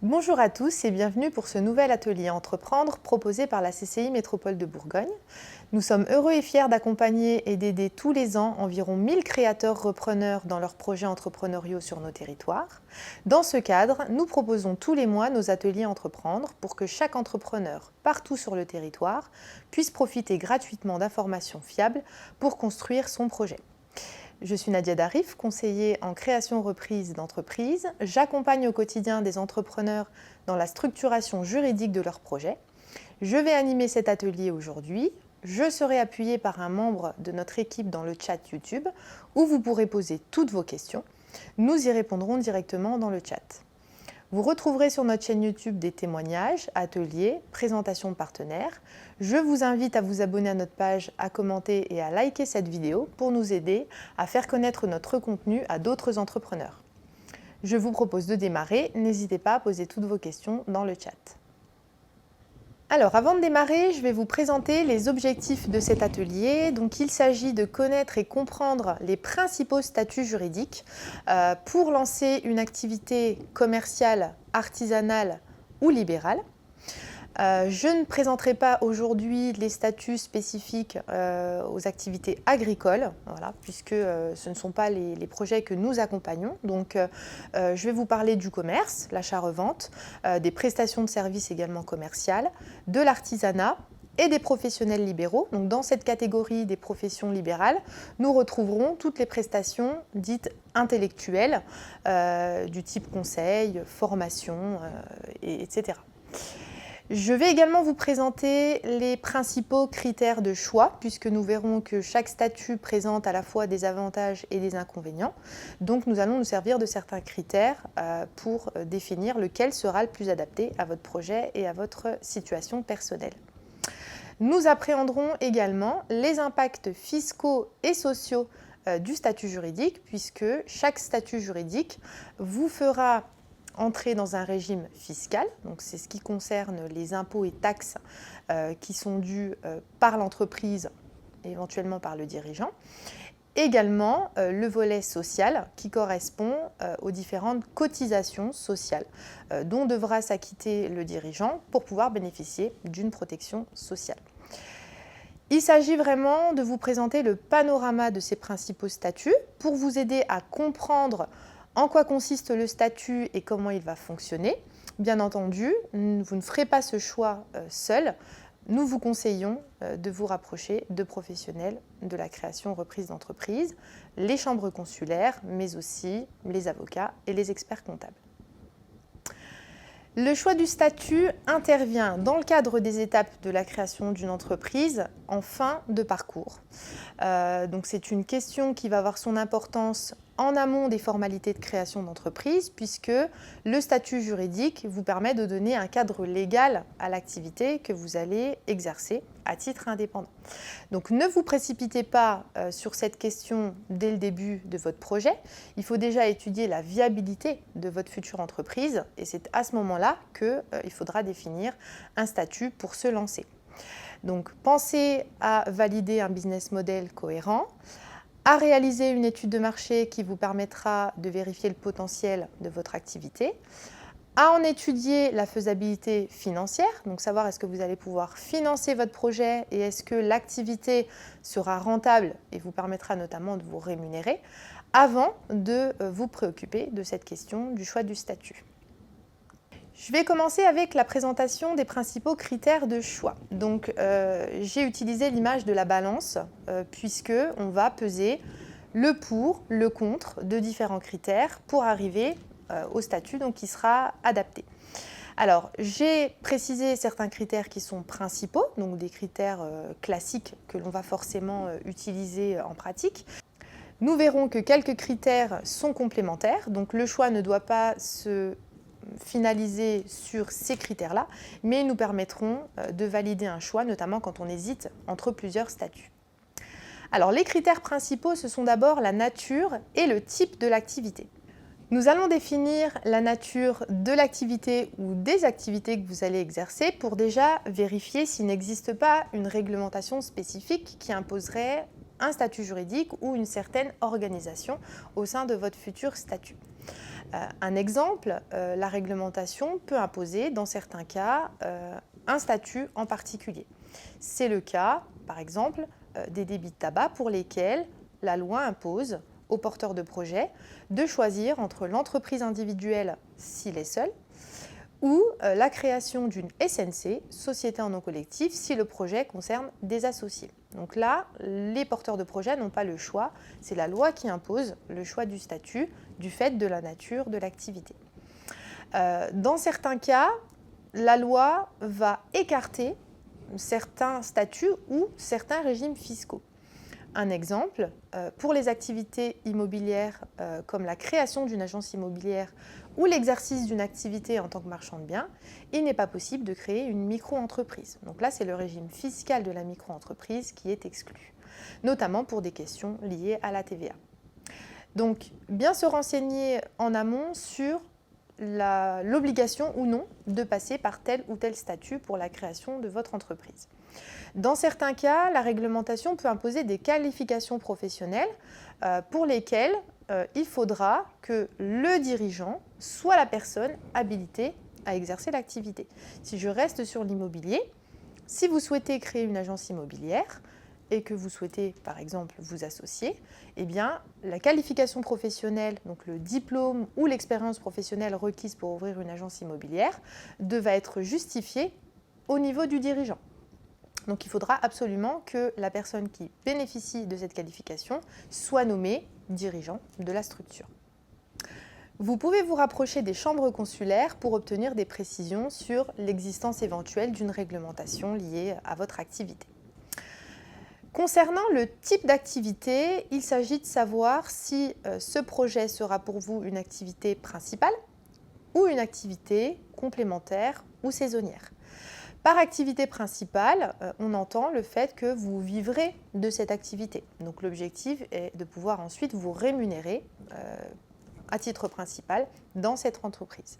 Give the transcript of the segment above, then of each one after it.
Bonjour à tous et bienvenue pour ce nouvel atelier Entreprendre proposé par la CCI Métropole de Bourgogne. Nous sommes heureux et fiers d'accompagner et d'aider tous les ans environ 1000 créateurs repreneurs dans leurs projets entrepreneuriaux sur nos territoires. Dans ce cadre, nous proposons tous les mois nos ateliers Entreprendre pour que chaque entrepreneur, partout sur le territoire, puisse profiter gratuitement d'informations fiables pour construire son projet. Je suis Nadia Darif, conseiller en création reprise d'entreprise. J'accompagne au quotidien des entrepreneurs dans la structuration juridique de leurs projets. Je vais animer cet atelier aujourd'hui. Je serai appuyée par un membre de notre équipe dans le chat YouTube où vous pourrez poser toutes vos questions. Nous y répondrons directement dans le chat. Vous retrouverez sur notre chaîne YouTube des témoignages, ateliers, présentations de partenaires. Je vous invite à vous abonner à notre page, à commenter et à liker cette vidéo pour nous aider à faire connaître notre contenu à d'autres entrepreneurs. Je vous propose de démarrer. N'hésitez pas à poser toutes vos questions dans le chat. Alors, avant de démarrer, je vais vous présenter les objectifs de cet atelier. Donc, il s'agit de connaître et comprendre les principaux statuts juridiques pour lancer une activité commerciale, artisanale ou libérale. Je ne présenterai pas aujourd'hui les statuts spécifiques aux activités agricoles, voilà, puisque ce ne sont pas les projets que nous accompagnons. Donc, je vais vous parler du commerce, l'achat-revente, des prestations de services également commerciales, de l'artisanat et des professionnels libéraux. Donc, dans cette catégorie des professions libérales, nous retrouverons toutes les prestations dites intellectuelles, du type conseil, formation, etc. Je vais également vous présenter les principaux critères de choix, puisque nous verrons que chaque statut présente à la fois des avantages et des inconvénients. Donc nous allons nous servir de certains critères pour définir lequel sera le plus adapté à votre projet et à votre situation personnelle. Nous appréhenderons également les impacts fiscaux et sociaux du statut juridique, puisque chaque statut juridique vous fera entrer dans un régime fiscal, donc c'est ce qui concerne les impôts et taxes qui sont dus par l'entreprise et éventuellement par le dirigeant. Également le volet social qui correspond aux différentes cotisations sociales dont devra s'acquitter le dirigeant pour pouvoir bénéficier d'une protection sociale. Il s'agit vraiment de vous présenter le panorama de ces principaux statuts pour vous aider à comprendre en quoi consiste le statut et comment il va fonctionner. Bien entendu, vous ne ferez pas ce choix seul. Nous vous conseillons de vous rapprocher de professionnels de la création reprise d'entreprise, les chambres consulaires, mais aussi les avocats et les experts comptables. Le choix du statut intervient dans le cadre des étapes de la création d'une entreprise en fin de parcours. Donc c'est une question qui va avoir son importance en amont des formalités de création d'entreprise, puisque le statut juridique vous permet de donner un cadre légal à l'activité que vous allez exercer à titre indépendant. Donc ne vous précipitez pas sur cette question dès le début de votre projet. Il faut déjà étudier la viabilité de votre future entreprise et c'est à ce moment-là qu'il faudra définir un statut pour se lancer. Donc pensez à valider un business model cohérent, à réaliser une étude de marché qui vous permettra de vérifier le potentiel de votre activité, à en étudier la faisabilité financière, donc savoir est-ce que vous allez pouvoir financer votre projet et est-ce que l'activité sera rentable et vous permettra notamment de vous rémunérer, avant de vous préoccuper de cette question du choix du statut. Je vais commencer avec la présentation des principaux critères de choix. Donc, j'ai utilisé l'image de la balance puisque on va peser le pour, le contre de différents critères pour arriver au statut donc, qui sera adapté. Alors, j'ai précisé certains critères qui sont principaux, donc des critères classiques que l'on va forcément utiliser en pratique. Nous verrons que quelques critères sont complémentaires, donc le choix ne doit pas se finaliser sur ces critères-là, mais ils nous permettront de valider un choix, notamment quand on hésite entre plusieurs statuts. Alors, les critères principaux, ce sont d'abord la nature et le type de l'activité. Nous allons définir la nature de l'activité ou des activités que vous allez exercer pour déjà vérifier s'il n'existe pas une réglementation spécifique qui imposerait un statut juridique ou une certaine organisation au sein de votre futur statut. Un exemple, la réglementation peut imposer dans certains cas un statut en particulier. C'est le cas, par exemple, des débits de tabac pour lesquels la loi impose aux porteurs de projet de choisir entre l'entreprise individuelle s'il est seul ou la création d'une SNC, société en nom collectif, si le projet concerne des associés. Donc là, les porteurs de projet n'ont pas le choix, c'est la loi qui impose le choix du statut du fait de la nature de l'activité. Dans certains cas, la loi va écarter certains statuts ou certains régimes fiscaux. Un exemple, pour les activités immobilières comme la création d'une agence immobilière ou l'exercice d'une activité en tant que marchand de biens, il n'est pas possible de créer une micro-entreprise. Donc là, c'est le régime fiscal de la micro-entreprise qui est exclu, notamment pour des questions liées à la TVA. Donc, bien se renseigner en amont sur l'obligation ou non de passer par tel ou tel statut pour la création de votre entreprise. Dans certains cas, la réglementation peut imposer des qualifications professionnelles pour lesquelles il faudra que le dirigeant soit la personne habilitée à exercer l'activité. Si je reste sur l'immobilier, si vous souhaitez créer une agence immobilière et que vous souhaitez, par exemple, vous associer, eh bien, la qualification professionnelle, donc le diplôme ou l'expérience professionnelle requise pour ouvrir une agence immobilière, devra être justifiée au niveau du dirigeant. Donc il faudra absolument que la personne qui bénéficie de cette qualification soit nommée dirigeant de la structure. Vous pouvez vous rapprocher des chambres consulaires pour obtenir des précisions sur l'existence éventuelle d'une réglementation liée à votre activité. Concernant le type d'activité, il s'agit de savoir si ce projet sera pour vous une activité principale ou une activité complémentaire ou saisonnière. Par activité principale, on entend le fait que vous vivrez de cette activité. Donc l'objectif est de pouvoir ensuite vous rémunérer à titre principal dans cette entreprise.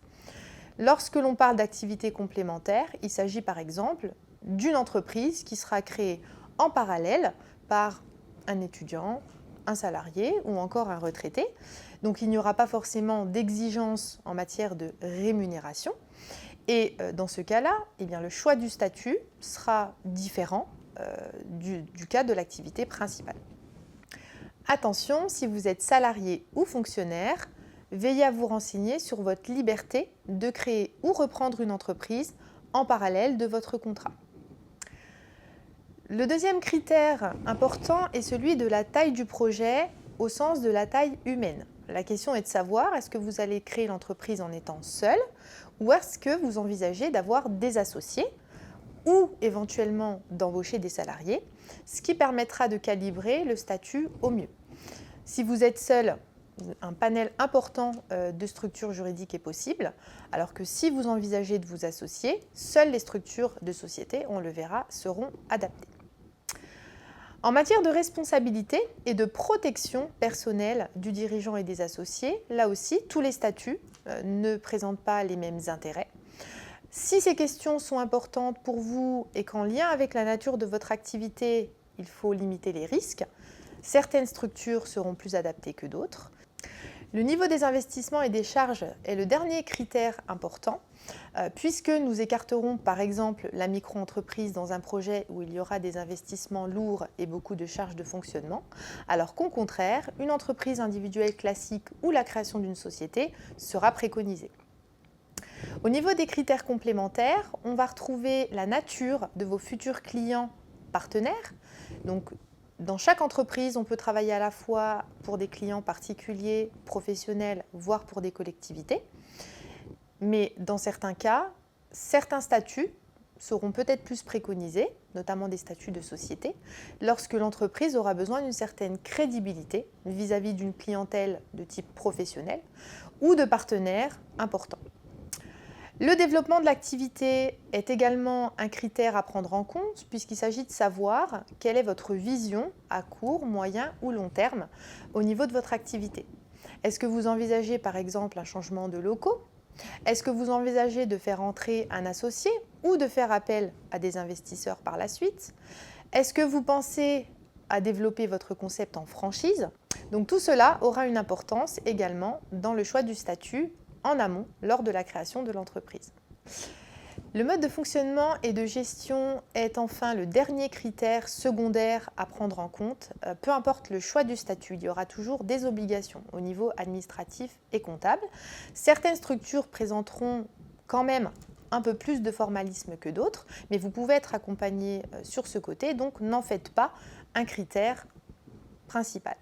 Lorsque l'on parle d'activité complémentaire, il s'agit par exemple d'une entreprise qui sera créée en parallèle par un étudiant, un salarié ou encore un retraité. Donc il n'y aura pas forcément d'exigence en matière de rémunération. Et dans ce cas-là, eh bien, le choix du statut sera différent du cas de l'activité principale. Attention, si vous êtes salarié ou fonctionnaire, veillez à vous renseigner sur votre liberté de créer ou reprendre une entreprise en parallèle de votre contrat. Le deuxième critère important est celui de la taille du projet au sens de la taille humaine. La question est de savoir, est-ce que vous allez créer l'entreprise en étant seul ou est-ce que vous envisagez d'avoir des associés ou éventuellement d'embaucher des salariés, ce qui permettra de calibrer le statut au mieux. Si vous êtes seul, un panel important de structures juridiques est possible, alors que si vous envisagez de vous associer, seules les structures de société, on le verra, seront adaptées. En matière de responsabilité et de protection personnelle du dirigeant et des associés, là aussi, tous les statuts ne présentent pas les mêmes intérêts. Si ces questions sont importantes pour vous et qu'en lien avec la nature de votre activité, il faut limiter les risques, certaines structures seront plus adaptées que d'autres. Le niveau des investissements et des charges est le dernier critère important, puisque nous écarterons par exemple la micro-entreprise dans un projet où il y aura des investissements lourds et beaucoup de charges de fonctionnement, alors qu'au contraire, une entreprise individuelle classique ou la création d'une société sera préconisée. Au niveau des critères complémentaires, on va retrouver la nature de vos futurs clients partenaires. Donc, dans chaque entreprise, on peut travailler à la fois pour des clients particuliers, professionnels, voire pour des collectivités. Mais dans certains cas, certains statuts seront peut-être plus préconisés, notamment des statuts de société, lorsque l'entreprise aura besoin d'une certaine crédibilité vis-à-vis d'une clientèle de type professionnel ou de partenaires importants. Le développement de l'activité est également un critère à prendre en compte puisqu'il s'agit de savoir quelle est votre vision à court, moyen ou long terme au niveau de votre activité. Est-ce que vous envisagez par exemple un changement de locaux ? Est-ce que vous envisagez de faire entrer un associé ou de faire appel à des investisseurs par la suite ? Est-ce que vous pensez à développer votre concept en franchise. Donc tout cela aura une importance également dans le choix du statut en amont lors de la création de l'entreprise. Le mode de fonctionnement et de gestion est enfin le dernier critère secondaire à prendre en compte. Peu importe le choix du statut, il y aura toujours des obligations au niveau administratif et comptable. Certaines structures présenteront quand même un peu plus de formalisme que d'autres, mais vous pouvez être accompagné sur ce côté, donc n'en faites pas un critère principal.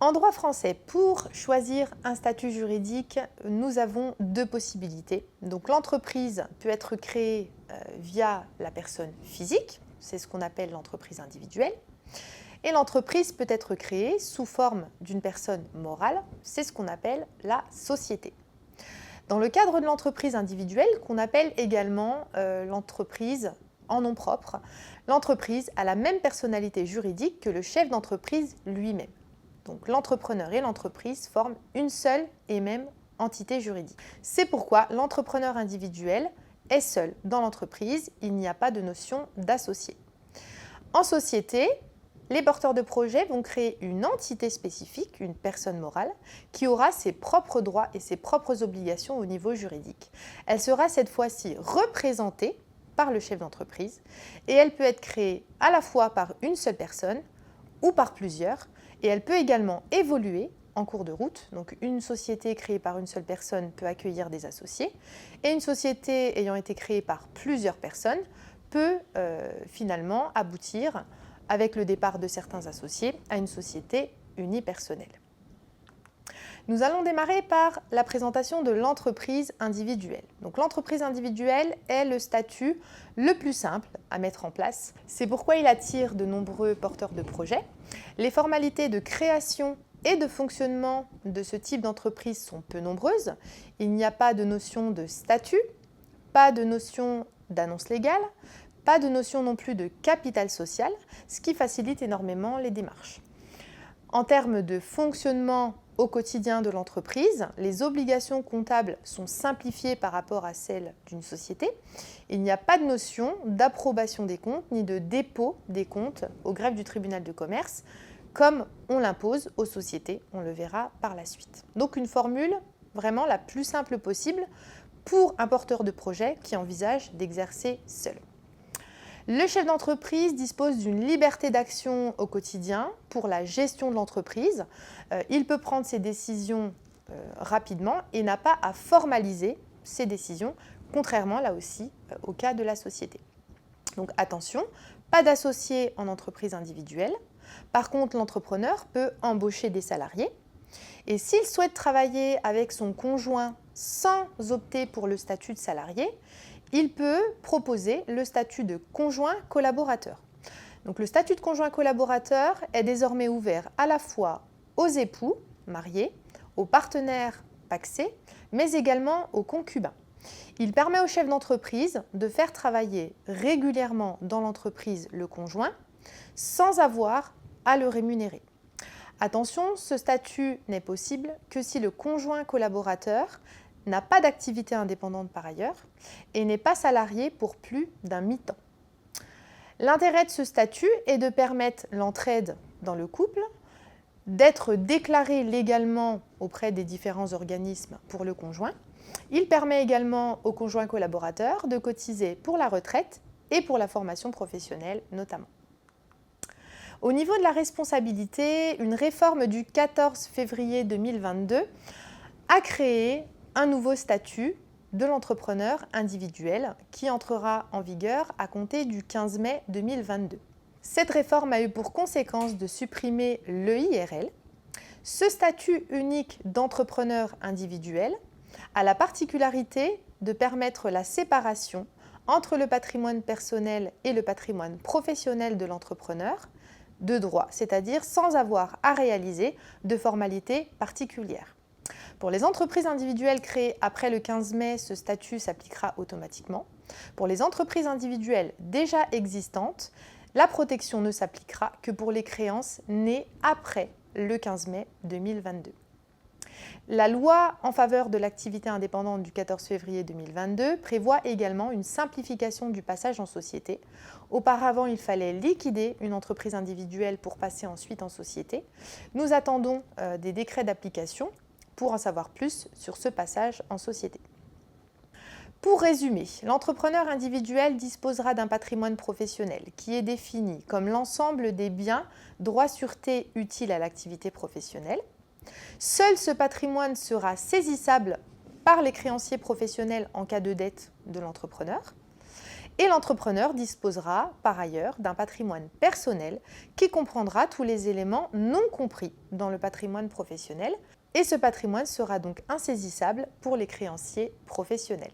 En droit français, pour choisir un statut juridique, nous avons deux possibilités. Donc l'entreprise peut être créée via la personne physique, c'est ce qu'on appelle l'entreprise individuelle, et l'entreprise peut être créée sous forme d'une personne morale, c'est ce qu'on appelle la société. Dans le cadre de l'entreprise individuelle, qu'on appelle également l'entreprise en nom propre, l'entreprise a la même personnalité juridique que le chef d'entreprise lui-même. Donc l'entrepreneur et l'entreprise forment une seule et même entité juridique. C'est pourquoi l'entrepreneur individuel est seul dans l'entreprise, il n'y a pas de notion d'associé. En société, les porteurs de projet vont créer une entité spécifique, une personne morale, qui aura ses propres droits et ses propres obligations au niveau juridique. Elle sera cette fois-ci représentée par le chef d'entreprise et elle peut être créée à la fois par une seule personne ou par plusieurs, et elle peut également évoluer en cours de route. Donc une société créée par une seule personne peut accueillir des associés, et une société ayant été créée par plusieurs personnes peut finalement aboutir, avec le départ de certains associés, à une société unipersonnelle. Nous allons démarrer par la présentation de l'entreprise individuelle. Donc l'entreprise individuelle est le statut le plus simple à mettre en place. C'est pourquoi il attire de nombreux porteurs de projets. Les formalités de création et de fonctionnement de ce type d'entreprise sont peu nombreuses. Il n'y a pas de notion de statut, pas de notion d'annonce légale, pas de notion non plus de capital social, ce qui facilite énormément les démarches. En termes de fonctionnement au quotidien de l'entreprise, les obligations comptables sont simplifiées par rapport à celles d'une société. Il n'y a pas de notion d'approbation des comptes ni de dépôt des comptes au greffe du tribunal de commerce, comme on l'impose aux sociétés, on le verra par la suite. Donc une formule vraiment la plus simple possible pour un porteur de projet qui envisage d'exercer seul. Le chef d'entreprise dispose d'une liberté d'action au quotidien pour la gestion de l'entreprise. Il peut prendre ses décisions rapidement et n'a pas à formaliser ses décisions, contrairement là aussi au cas de la société. Donc attention, pas d'associé en entreprise individuelle. Par contre, l'entrepreneur peut embaucher des salariés. Et s'il souhaite travailler avec son conjoint sans opter pour le statut de salarié, il peut proposer le statut de conjoint collaborateur. Donc, le statut de conjoint collaborateur est désormais ouvert à la fois aux époux mariés, aux partenaires pacsés, mais également aux concubins. Il permet au chef d'entreprise de faire travailler régulièrement dans l'entreprise le conjoint sans avoir à le rémunérer. Attention, ce statut n'est possible que si le conjoint collaborateur n'a pas d'activité indépendante par ailleurs et n'est pas salarié pour plus d'un mi-temps. L'intérêt de ce statut est de permettre l'entraide dans le couple, d'être déclaré légalement auprès des différents organismes pour le conjoint. Il permet également au conjoint collaborateur de cotiser pour la retraite et pour la formation professionnelle notamment. Au niveau de la responsabilité, une réforme du 14 février 2022 a créé un nouveau statut de l'entrepreneur individuel qui entrera en vigueur à compter du 15 mai 2022. Cette réforme a eu pour conséquence de supprimer l'EIRL. Ce statut unique d'entrepreneur individuel a la particularité de permettre la séparation entre le patrimoine personnel et le patrimoine professionnel de l'entrepreneur de droit, c'est-à-dire sans avoir à réaliser de formalités particulières. Pour les entreprises individuelles créées après le 15 mai, ce statut s'appliquera automatiquement. Pour les entreprises individuelles déjà existantes, la protection ne s'appliquera que pour les créances nées après le 15 mai 2022. La loi en faveur de l'activité indépendante du 14 février 2022 prévoit également une simplification du passage en société. Auparavant, il fallait liquider une entreprise individuelle pour passer ensuite en société. Nous attendons des décrets d'application pour en savoir plus sur ce passage en société. Pour résumer, l'entrepreneur individuel disposera d'un patrimoine professionnel qui est défini comme l'ensemble des biens, droits, sûretés utiles à l'activité professionnelle. Seul ce patrimoine sera saisissable par les créanciers professionnels en cas de dette de l'entrepreneur. Et l'entrepreneur disposera par ailleurs d'un patrimoine personnel qui comprendra tous les éléments non compris dans le patrimoine professionnel. Et ce patrimoine sera donc insaisissable pour les créanciers professionnels.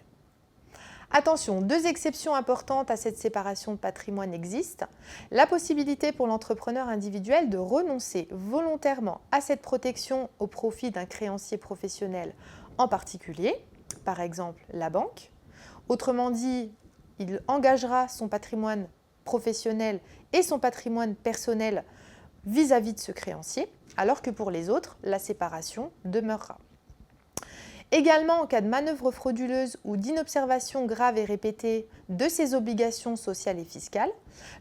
Attention, deux exceptions importantes à cette séparation de patrimoine existent. La possibilité pour l'entrepreneur individuel de renoncer volontairement à cette protection au profit d'un créancier professionnel en particulier, par exemple la banque. Autrement dit, il engagera son patrimoine professionnel et son patrimoine personnel vis-à-vis de ce créancier, alors que pour les autres, la séparation demeurera. Également, en cas de manœuvre frauduleuse ou d'inobservation grave et répétée de ses obligations sociales et fiscales,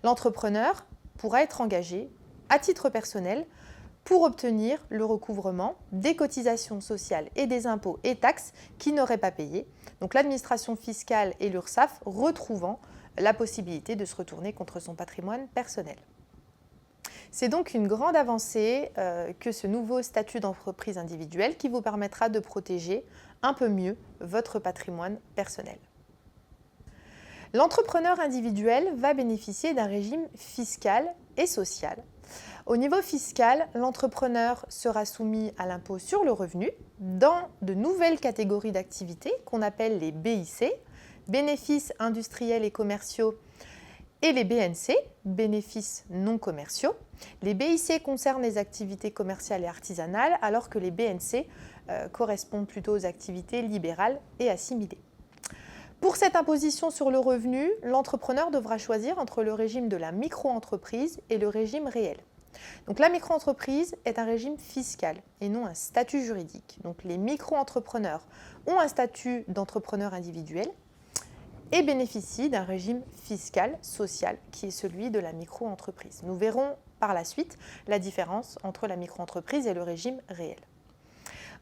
l'entrepreneur pourra être engagé à titre personnel pour obtenir le recouvrement des cotisations sociales et des impôts et taxes qu'il n'aurait pas payés. Donc l'administration fiscale et l'URSSAF retrouvant la possibilité de se retourner contre son patrimoine personnel. C'est donc une grande avancée que ce nouveau statut d'entreprise individuelle qui vous permettra de protéger un peu mieux votre patrimoine personnel. L'entrepreneur individuel va bénéficier d'un régime fiscal et social. Au niveau fiscal, l'entrepreneur sera soumis à l'impôt sur le revenu dans de nouvelles catégories d'activités qu'on appelle les BIC, bénéfices industriels et commerciaux, et les BNC, bénéfices non commerciaux. Les BIC concernent les activités commerciales et artisanales, alors que les BNC correspondent plutôt aux activités libérales et assimilées. Pour cette imposition sur le revenu, l'entrepreneur devra choisir entre le régime de la micro-entreprise et le régime réel. Donc, la micro-entreprise est un régime fiscal et non un statut juridique. Donc, les micro-entrepreneurs ont un statut d'entrepreneur individuel et bénéficient d'un régime fiscal, social, qui est celui de la micro-entreprise. Nous verrons par la suite la différence entre la micro-entreprise et le régime réel.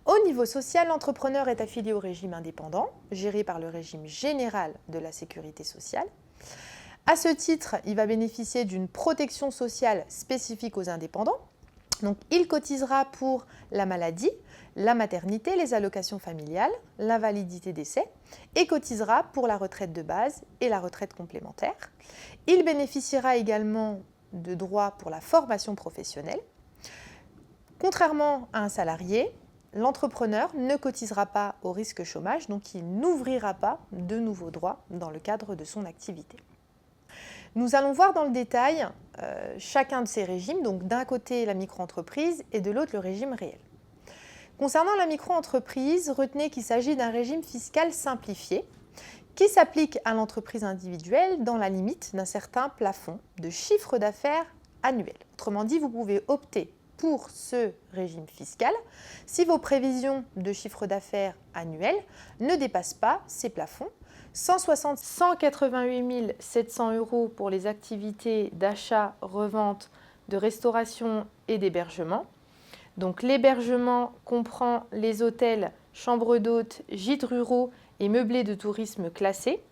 Au niveau social, l'entrepreneur est affilié au régime indépendant, géré par le régime général de la sécurité sociale. À ce titre, il va bénéficier d'une protection sociale spécifique aux indépendants. Donc, il cotisera pour la maladie, la maternité, les allocations familiales, l'invalidité décès et cotisera pour la retraite de base et la retraite complémentaire. Il bénéficiera également de droits pour la formation professionnelle. Contrairement à un salarié, l'entrepreneur ne cotisera pas au risque chômage, donc il n'ouvrira pas de nouveaux droits dans le cadre de son activité. Nous allons voir dans le détail chacun de ces régimes, donc d'un côté la micro-entreprise et de l'autre le régime réel. Concernant la micro-entreprise, retenez qu'il s'agit d'un régime fiscal simplifié qui s'applique à l'entreprise individuelle dans la limite d'un certain plafond de chiffre d'affaires annuel. Autrement dit, vous pouvez opter pour ce régime fiscal si vos prévisions de chiffre d'affaires annuel ne dépassent pas ces plafonds. 188 700 € pour les activités d'achat, revente, de restauration et d'hébergement. Donc l'hébergement comprend les hôtels, chambres d'hôtes, gîtes ruraux et meublés de tourisme classés.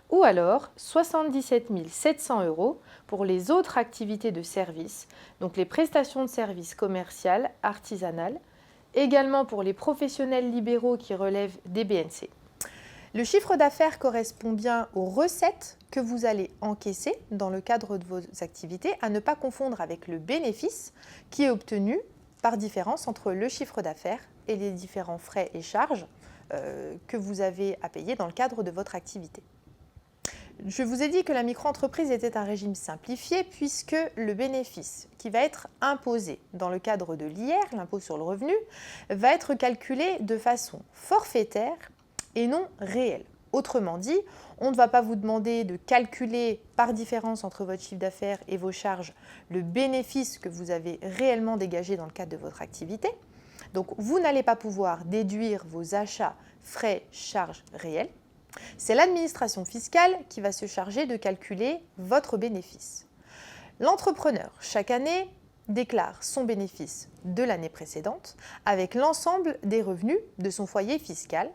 Ou alors 77 700 € pour les autres activités de service, donc les prestations de services commerciales, artisanales, également pour les professionnels libéraux qui relèvent des BNC. Le chiffre d'affaires correspond bien aux recettes que vous allez encaisser dans le cadre de vos activités, à ne pas confondre avec le bénéfice qui est obtenu par différence entre le chiffre d'affaires et les différents frais et charges que vous avez à payer dans le cadre de votre activité. Je vous ai dit que la micro-entreprise était un régime simplifié puisque le bénéfice qui va être imposé dans le cadre de l'IR, l'impôt sur le revenu, va être calculé de façon forfaitaire et non réelle. Autrement dit, on ne va pas vous demander de calculer par différence entre votre chiffre d'affaires et vos charges le bénéfice que vous avez réellement dégagé dans le cadre de votre activité. Donc, vous n'allez pas pouvoir déduire vos achats, frais, charges réels. C'est l'administration fiscale qui va se charger de calculer votre bénéfice. L'entrepreneur, chaque année, déclare son bénéfice de l'année précédente avec l'ensemble des revenus de son foyer fiscal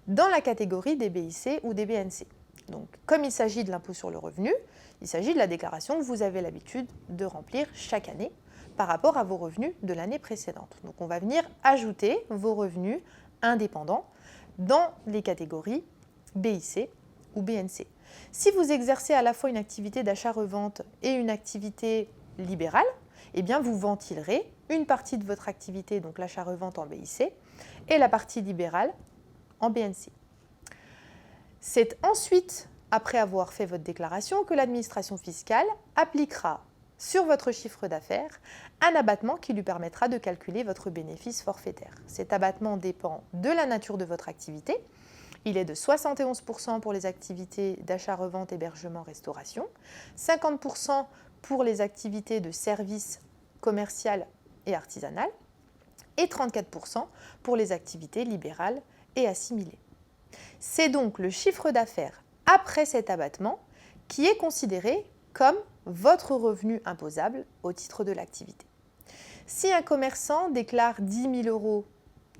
dans la catégorie des BIC ou des BNC. Donc, comme il s'agit de l'impôt sur le revenu, il s'agit de la déclaration que vous avez l'habitude de remplir chaque année par rapport à vos revenus de l'année précédente. Donc, on va venir ajouter vos revenus indépendants dans les catégories BIC ou BNC. Si vous exercez à la fois une activité d'achat-revente et une activité libérale, eh bien vous ventilerez une partie de votre activité, donc l'achat-revente en BIC, et la partie libérale en BNC. C'est ensuite, après avoir fait votre déclaration, que l'administration fiscale appliquera sur votre chiffre d'affaires un abattement qui lui permettra de calculer votre bénéfice forfaitaire. Cet abattement dépend de la nature de votre activité. Il est de 71% pour les activités d'achat-revente, hébergement, restauration, 50% pour les activités de services commerciales et artisanales et 34% pour les activités libérales et assimilées. C'est donc le chiffre d'affaires après cet abattement qui est considéré comme votre revenu imposable au titre de l'activité. Si un commerçant déclare 10 000 €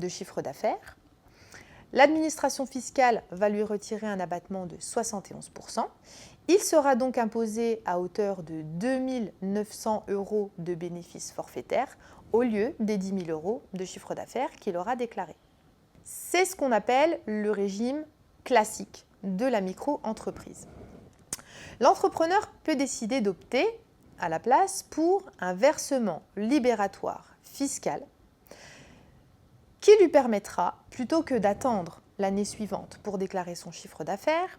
de chiffre d'affaires, l'administration fiscale va lui retirer un abattement de 71%. Il sera donc imposé à hauteur de 2 900 € de bénéfice forfaitaire au lieu des 10 000 € de chiffre d'affaires qu'il aura déclaré. C'est ce qu'on appelle le régime classique de la micro-entreprise. L'entrepreneur peut décider d'opter à la place pour un versement libératoire fiscal qui lui permettra, plutôt que d'attendre l'année suivante pour déclarer son chiffre d'affaires,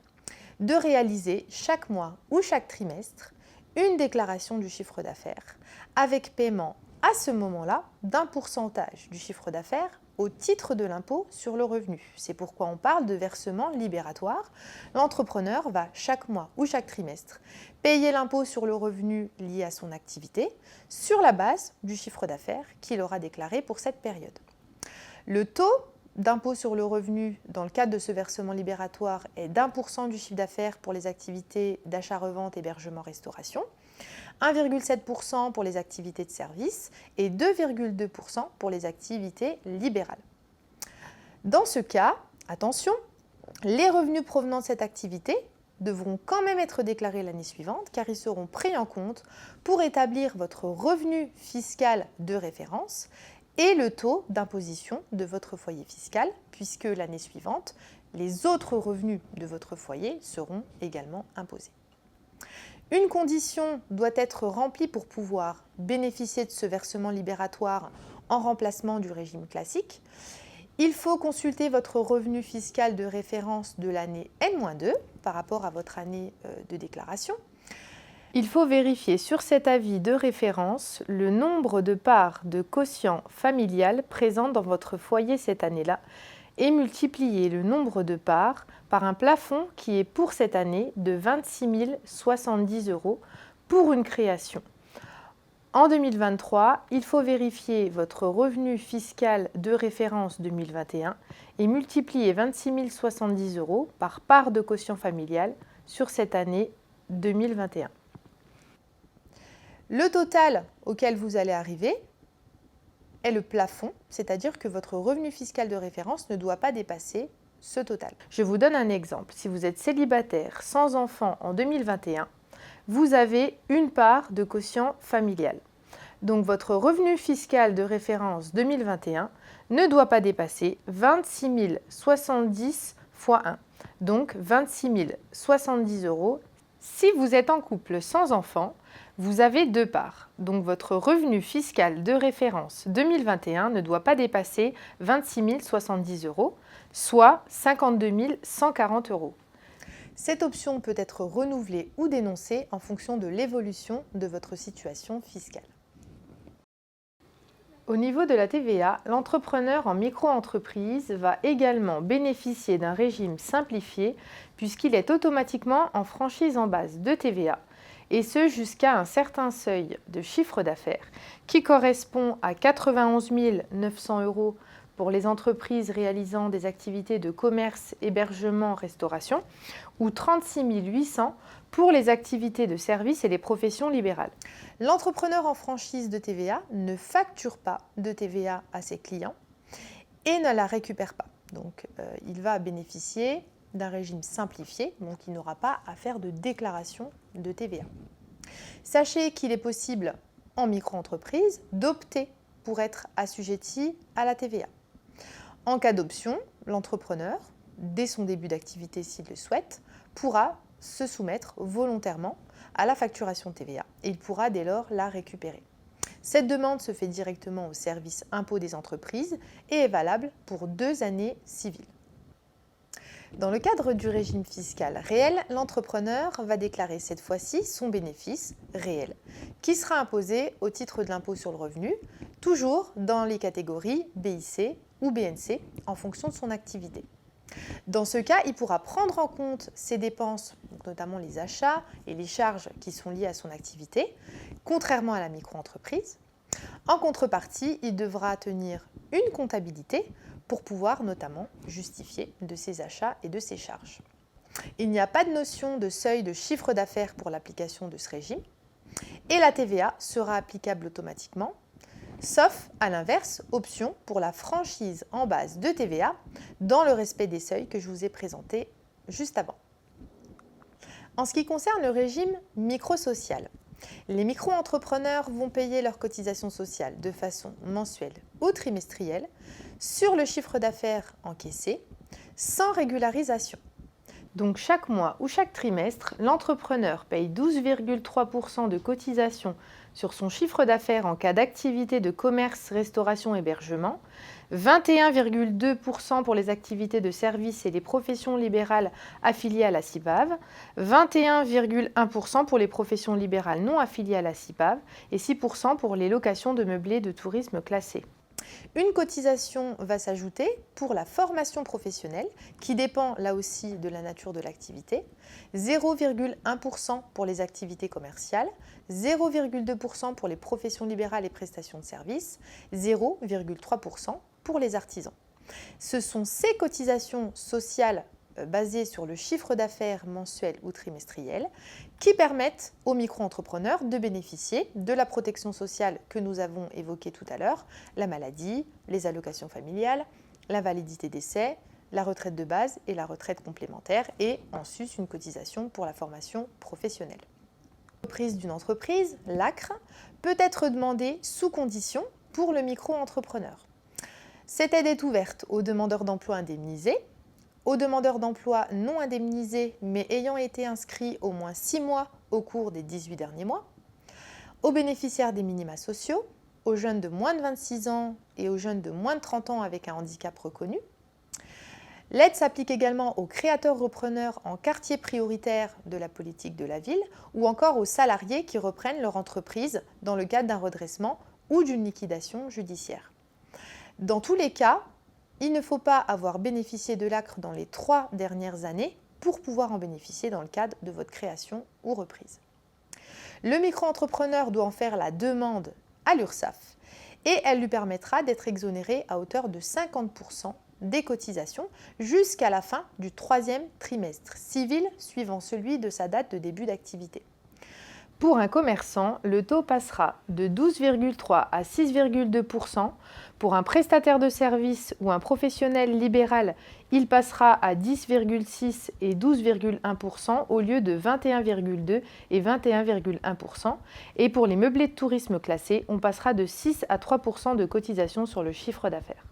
de réaliser chaque mois ou chaque trimestre une déclaration du chiffre d'affaires avec paiement à ce moment-là d'un pourcentage du chiffre d'affaires au titre de l'impôt sur le revenu. C'est pourquoi on parle de versement libératoire. L'entrepreneur va chaque mois ou chaque trimestre payer l'impôt sur le revenu lié à son activité sur la base du chiffre d'affaires qu'il aura déclaré pour cette période. Le taux d'impôt sur le revenu dans le cadre de ce versement libératoire est d'1% du chiffre d'affaires pour les activités d'achat-revente, hébergement, restauration, 1,7% pour les activités de service et 2,2% pour les activités libérales. Dans ce cas, attention, les revenus provenant de cette activité devront quand même être déclarés l'année suivante car ils seront pris en compte pour établir votre revenu fiscal de référence et le taux d'imposition de votre foyer fiscal, puisque l'année suivante, les autres revenus de votre foyer seront également imposés. Une condition doit être remplie pour pouvoir bénéficier de ce versement libératoire en remplacement du régime classique. Il faut consulter votre revenu fiscal de référence de l'année N-2 par rapport à votre année de déclaration. Il faut vérifier sur cet avis de référence le nombre de parts de quotient familial présentes dans votre foyer cette année-là et multiplier le nombre de parts par un plafond qui est pour cette année de 26 070 € pour une création. En 2023, il faut vérifier votre revenu fiscal de référence 2021 et multiplier 26 070 € par part de quotient familial sur cette année 2021. Le total auquel vous allez arriver est le plafond, c'est-à-dire que votre revenu fiscal de référence ne doit pas dépasser ce total. Je vous donne un exemple. Si vous êtes célibataire sans enfant en 2021, vous avez une part de quotient familial. Donc votre revenu fiscal de référence 2021 ne doit pas dépasser 26 070 fois 1, donc 26 070 €. Si vous êtes en couple sans enfant, vous avez deux parts. Donc votre revenu fiscal de référence 2021 ne doit pas dépasser 26 070 €, soit 52 140 €. Cette option peut être renouvelée ou dénoncée en fonction de l'évolution de votre situation fiscale. Au niveau de la TVA, l'entrepreneur en micro-entreprise va également bénéficier d'un régime simplifié puisqu'il est automatiquement en franchise en base de TVA et ce jusqu'à un certain seuil de chiffre d'affaires qui correspond à 91 900 € pour les entreprises réalisant des activités de commerce, hébergement, restauration, ou 36 800 pour les activités de services et les professions libérales. L'entrepreneur en franchise de TVA ne facture pas de TVA à ses clients et ne la récupère pas. Donc, il va bénéficier d'un régime simplifié, donc il n'aura pas à faire de déclaration de TVA. Sachez qu'il est possible en micro-entreprise d'opter pour être assujetti à la TVA. En cas d'option, l'entrepreneur, dès son début d'activité s'il le souhaite, pourra se soumettre volontairement à la facturation TVA et il pourra dès lors la récupérer. Cette demande se fait directement au service impôt des entreprises et est valable pour 2 années civiles. Dans le cadre du régime fiscal réel, l'entrepreneur va déclarer cette fois-ci son bénéfice réel, qui sera imposé au titre de l'impôt sur le revenu, toujours dans les catégories BIC ou BNC, en fonction de son activité. Dans ce cas, il pourra prendre en compte ses dépenses, notamment les achats et les charges qui sont liées à son activité, contrairement à la micro-entreprise. En contrepartie, il devra tenir une comptabilité pour pouvoir notamment justifier de ses achats et de ses charges. Il n'y a pas de notion de seuil de chiffre d'affaires pour l'application de ce régime et la TVA sera applicable automatiquement, sauf à l'inverse, option pour la franchise en base de TVA dans le respect des seuils que je vous ai présentés juste avant. En ce qui concerne le régime micro-social, les micro-entrepreneurs vont payer leurs cotisations sociales de façon mensuelle ou trimestrielle sur le chiffre d'affaires encaissé, sans régularisation. Donc chaque mois ou chaque trimestre, l'entrepreneur paye 12,3% de cotisation sur son chiffre d'affaires en cas d'activité de commerce, restauration, hébergement, 21,2% pour les activités de services et les professions libérales affiliées à la CIPAV, 21,1% pour les professions libérales non affiliées à la CIPAV et 6% pour les locations de meublés de tourisme classés. Une cotisation va s'ajouter pour la formation professionnelle qui dépend là aussi de la nature de l'activité, 0,1% pour les activités commerciales, 0,2% pour les professions libérales et prestations de services, 0,3% pour les artisans. Ce sont ces cotisations sociales basées sur le chiffre d'affaires mensuel ou trimestriel qui permettent aux micro-entrepreneurs de bénéficier de la protection sociale que nous avons évoquée tout à l'heure, la maladie, les allocations familiales, la validité d'essai, la retraite de base et la retraite complémentaire et en sus une cotisation pour la formation professionnelle. La reprise d'une entreprise, l'ACRE, peut être demandée sous condition pour le micro-entrepreneur. Cette aide est ouverte aux demandeurs d'emploi indemnisés, aux demandeurs d'emploi non indemnisés mais ayant été inscrits au moins 6 mois au cours des 18 derniers mois, aux bénéficiaires des minima sociaux, aux jeunes de moins de 26 ans et aux jeunes de moins de 30 ans avec un handicap reconnu. L'aide s'applique également aux créateurs-repreneurs en quartier prioritaire de la politique de la ville ou encore aux salariés qui reprennent leur entreprise dans le cadre d'un redressement ou d'une liquidation judiciaire. Dans tous les cas, il ne faut pas avoir bénéficié de l'ACRE dans les 3 dernières années pour pouvoir en bénéficier dans le cadre de votre création ou reprise. Le micro-entrepreneur doit en faire la demande à l'URSSAF et elle lui permettra d'être exonéré à hauteur de 50% des cotisations jusqu'à la fin du 3e trimestre civil suivant celui de sa date de début d'activité. Pour un commerçant, le taux passera de 12,3 à 6,2%. Pour un prestataire de service ou un professionnel libéral, il passera à 10,6 et 12,1% au lieu de 21,2 et 21,1%. Et pour les meublés de tourisme classés, on passera de 6 à 3% de cotisation sur le chiffre d'affaires.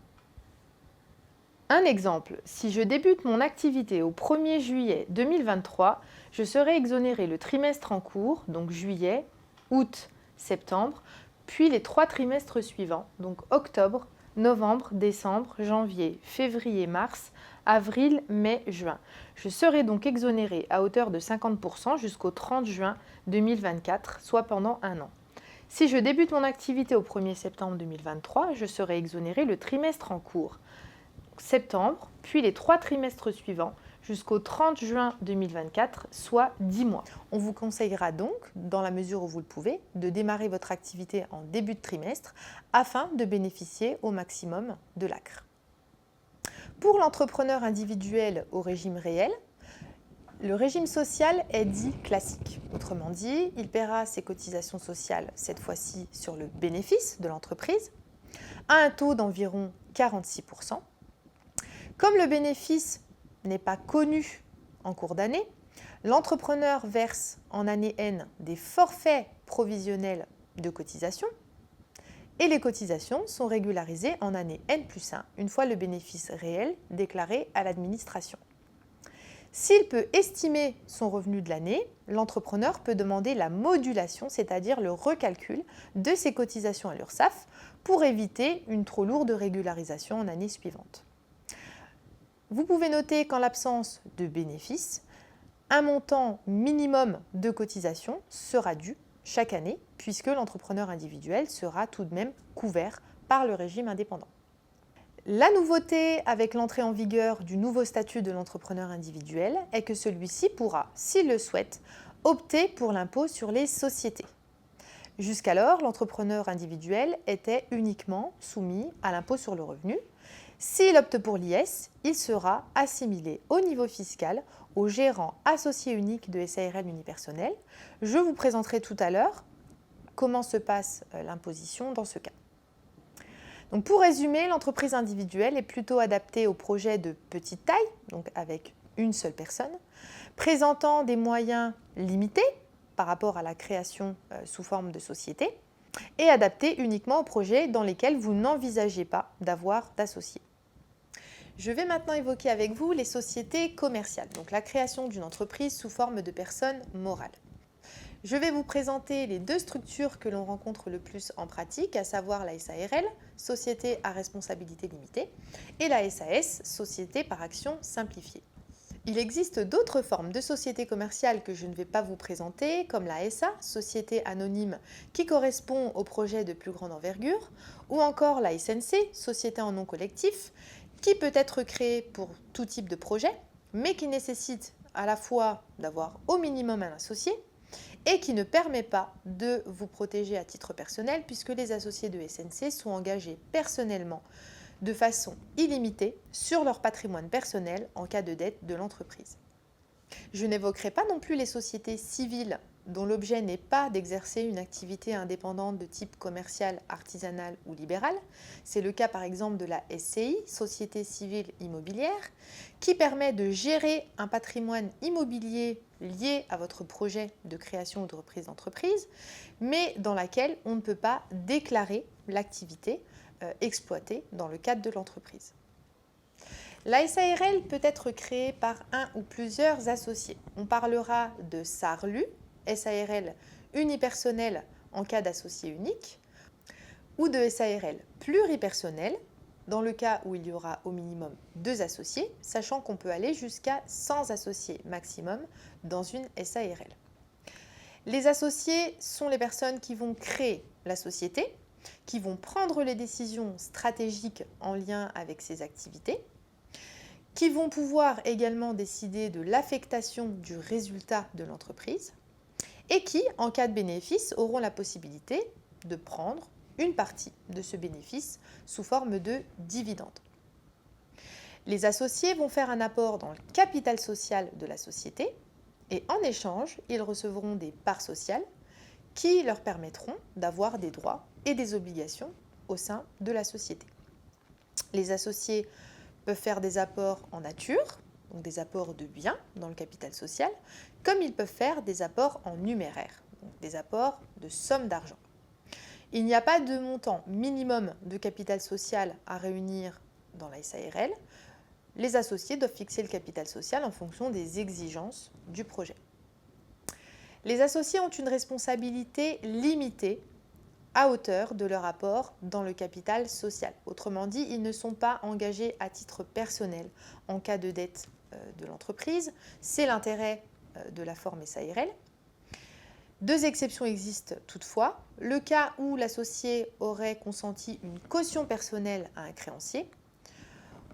Un exemple, si je débute mon activité au 1er juillet 2023, je serai exonéré le trimestre en cours, donc juillet, août, septembre, puis les 3 trimestres suivants, donc octobre, novembre, décembre, janvier, février, mars, avril, mai, juin. Je serai donc exonéré à hauteur de 50% jusqu'au 30 juin 2024, soit pendant 1 an. Si je débute mon activité au 1er septembre 2023, je serai exonéré le trimestre en cours, septembre, puis les 3 trimestres suivants, jusqu'au 30 juin 2024, soit 10 mois. On vous conseillera donc, dans la mesure où vous le pouvez, de démarrer votre activité en début de trimestre afin de bénéficier au maximum de l'ACRE. Pour l'entrepreneur individuel au régime réel, le régime social est dit classique. Autrement dit, il paiera ses cotisations sociales, cette fois-ci sur le bénéfice de l'entreprise, à un taux d'environ 46%. Comme le bénéfice n'est pas connu en cours d'année, l'entrepreneur verse en année N des forfaits provisionnels de cotisation et les cotisations sont régularisées en année N+1 une fois le bénéfice réel déclaré à l'administration. S'il peut estimer son revenu de l'année, l'entrepreneur peut demander la modulation, c'est-à-dire le recalcul de ses cotisations à l'URSSAF pour éviter une trop lourde régularisation en année suivante. Vous pouvez noter qu'en l'absence de bénéfice, un montant minimum de cotisation sera dû chaque année puisque l'entrepreneur individuel sera tout de même couvert par le régime indépendant. La nouveauté avec l'entrée en vigueur du nouveau statut de l'entrepreneur individuel est que celui-ci pourra, s'il le souhaite, opter pour l'impôt sur les sociétés. Jusqu'alors, l'entrepreneur individuel était uniquement soumis à l'impôt sur le revenu. S'il opte pour l'IS, il sera assimilé au niveau fiscal au gérant associé unique de SARL unipersonnel. Je vous présenterai tout à l'heure comment se passe l'imposition dans ce cas. Donc pour résumer, l'entreprise individuelle est plutôt adaptée aux projets de petite taille, donc avec une seule personne, présentant des moyens limités par rapport à la création sous forme de société, et adaptée uniquement aux projets dans lesquels vous n'envisagez pas d'avoir d'associés. Je vais maintenant évoquer avec vous les sociétés commerciales, donc la création d'une entreprise sous forme de personne morale. Je vais vous présenter les deux structures que l'on rencontre le plus en pratique, à savoir la SARL, Société à responsabilité limitée, et la SAS, Société par action simplifiée. Il existe d'autres formes de sociétés commerciales que je ne vais pas vous présenter, comme la SA, Société anonyme qui correspond aux projets de plus grande envergure, ou encore la SNC, Société en nom collectif, qui peut être créée pour tout type de projet, mais qui nécessite à la fois d'avoir au minimum un associé, et qui ne permet pas de vous protéger à titre personnel puisque les associés de SNC sont engagés personnellement de façon illimitée sur leur patrimoine personnel en cas de dette de l'entreprise. Je n'évoquerai pas non plus les sociétés civiles dont l'objet n'est pas d'exercer une activité indépendante de type commercial, artisanal ou libéral. C'est le cas par exemple de la SCI, Société civile immobilière, qui permet de gérer un patrimoine immobilier lié à votre projet de création ou de reprise d'entreprise, mais dans laquelle on ne peut pas déclarer l'activité exploitée dans le cadre de l'entreprise. La SARL peut être créée par un ou plusieurs associés. On parlera de SARLU, SARL unipersonnel en cas d'associé unique, ou de SARL pluripersonnel dans le cas où il y aura au minimum 2 associés, sachant qu'on peut aller jusqu'à 100 associés maximum dans une SARL. Les associés sont les personnes qui vont créer la société, qui vont prendre les décisions stratégiques en lien avec ces activités, qui vont pouvoir également décider de l'affectation du résultat de l'entreprise et qui, en cas de bénéfice, auront la possibilité de prendre une partie de ce bénéfice sous forme de dividende. Les associés vont faire un apport dans le capital social de la société et en échange, ils recevront des parts sociales qui leur permettront d'avoir des droits et des obligations au sein de la société. Les associés peuvent faire des apports en nature, donc des apports de biens dans le capital social, comme ils peuvent faire des apports en numéraire, donc des apports de sommes d'argent. Il n'y a pas de montant minimum de capital social à réunir dans la SARL. Les associés doivent fixer le capital social en fonction des exigences du projet. Les associés ont une responsabilité limitée à hauteur de leur apport dans le capital social. Autrement dit, ils ne sont pas engagés à titre personnel en cas de dette de l'entreprise. C'est l'intérêt de la forme SARL. 2 exceptions existent toutefois. Le cas où l'associé aurait consenti une caution personnelle à un créancier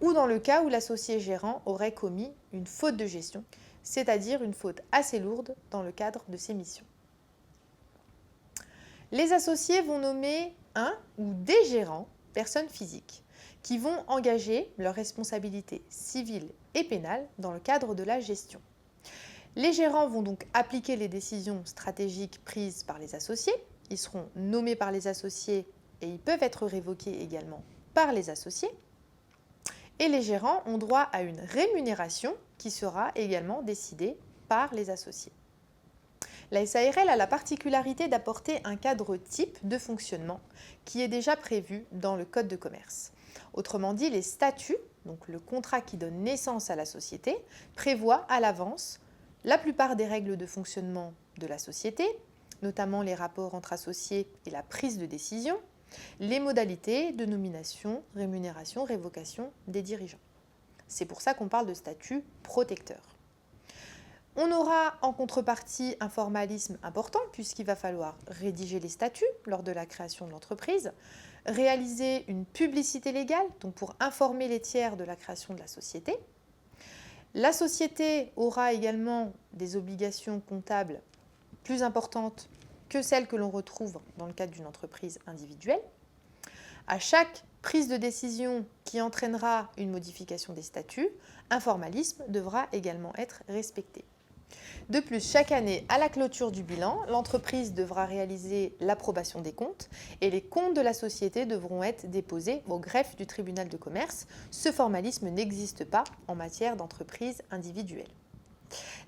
ou dans le cas où l'associé gérant aurait commis une faute de gestion, c'est-à-dire une faute assez lourde dans le cadre de ses missions. Les associés vont nommer un ou des gérants, personnes physiques, qui vont engager leurs responsabilités civiles et pénales dans le cadre de la gestion. Les gérants vont donc appliquer les décisions stratégiques prises par les associés. Ils seront nommés par les associés et ils peuvent être révoqués également par les associés. Et les gérants ont droit à une rémunération qui sera également décidée par les associés. La SARL a la particularité d'apporter un cadre type de fonctionnement qui est déjà prévu dans le Code de commerce. Autrement dit, les statuts, donc le contrat qui donne naissance à la société, prévoient à l'avance la plupart des règles de fonctionnement de la société, notamment les rapports entre associés et la prise de décision, les modalités de nomination, rémunération, révocation des dirigeants. C'est pour ça qu'on parle de statut protecteur. On aura en contrepartie un formalisme important puisqu'il va falloir rédiger les statuts lors de la création de l'entreprise, réaliser une publicité légale, donc pour informer les tiers de la création de la société. La société aura également des obligations comptables plus importantes que celles que l'on retrouve dans le cadre d'une entreprise individuelle. À chaque prise de décision qui entraînera une modification des statuts, un formalisme devra également être respecté. De plus, chaque année, à la clôture du bilan, l'entreprise devra réaliser l'approbation des comptes et les comptes de la société devront être déposés au greffe du tribunal de commerce. Ce formalisme n'existe pas en matière d'entreprise individuelle.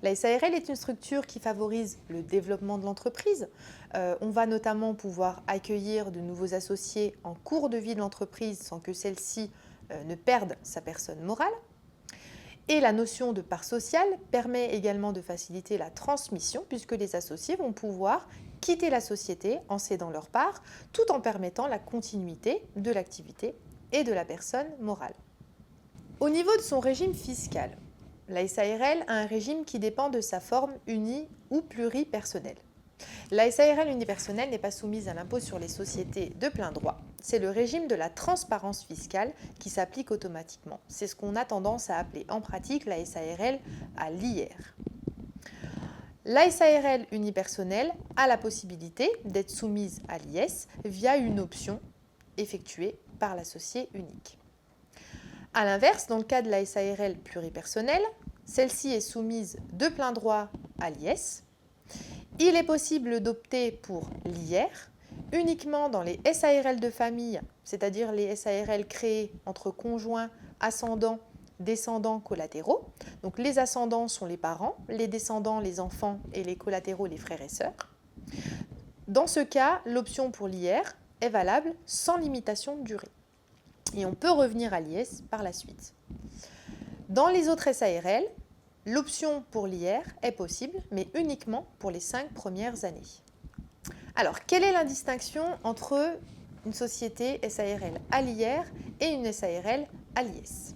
La SARL est une structure qui favorise le développement de l'entreprise. On va notamment pouvoir accueillir de nouveaux associés en cours de vie de l'entreprise sans que celle-ci ne perde sa personne morale. Et la notion de part sociale permet également de faciliter la transmission puisque les associés vont pouvoir quitter la société en cédant leur part tout en permettant la continuité de l'activité et de la personne morale. Au niveau de son régime fiscal, la SARL a un régime qui dépend de sa forme uni ou pluripersonnelle. La SARL unipersonnelle n'est pas soumise à l'impôt sur les sociétés de plein droit. C'est le régime de la transparence fiscale qui s'applique automatiquement. C'est ce qu'on a tendance à appeler en pratique la SARL à l'IR. La SARL unipersonnelle a la possibilité d'être soumise à l'IS via une option effectuée par l'associé unique. A l'inverse, dans le cas de la SARL pluripersonnelle, celle-ci est soumise de plein droit à l'IS. Il est possible d'opter pour l'IR uniquement dans les SARL de famille, c'est-à-dire les SARL créées entre conjoints, ascendants, descendants, collatéraux. Donc les ascendants sont les parents, les descendants, les enfants et les collatéraux, les frères et sœurs. Dans ce cas, l'option pour l'IR est valable sans limitation de durée. Et on peut revenir à l'IS par la suite. Dans les autres SARL, l'option pour l'IR est possible, mais uniquement pour les 5 premières années. Alors, quelle est la distinction entre une société SARL à l'IR et une SARL à l'IS?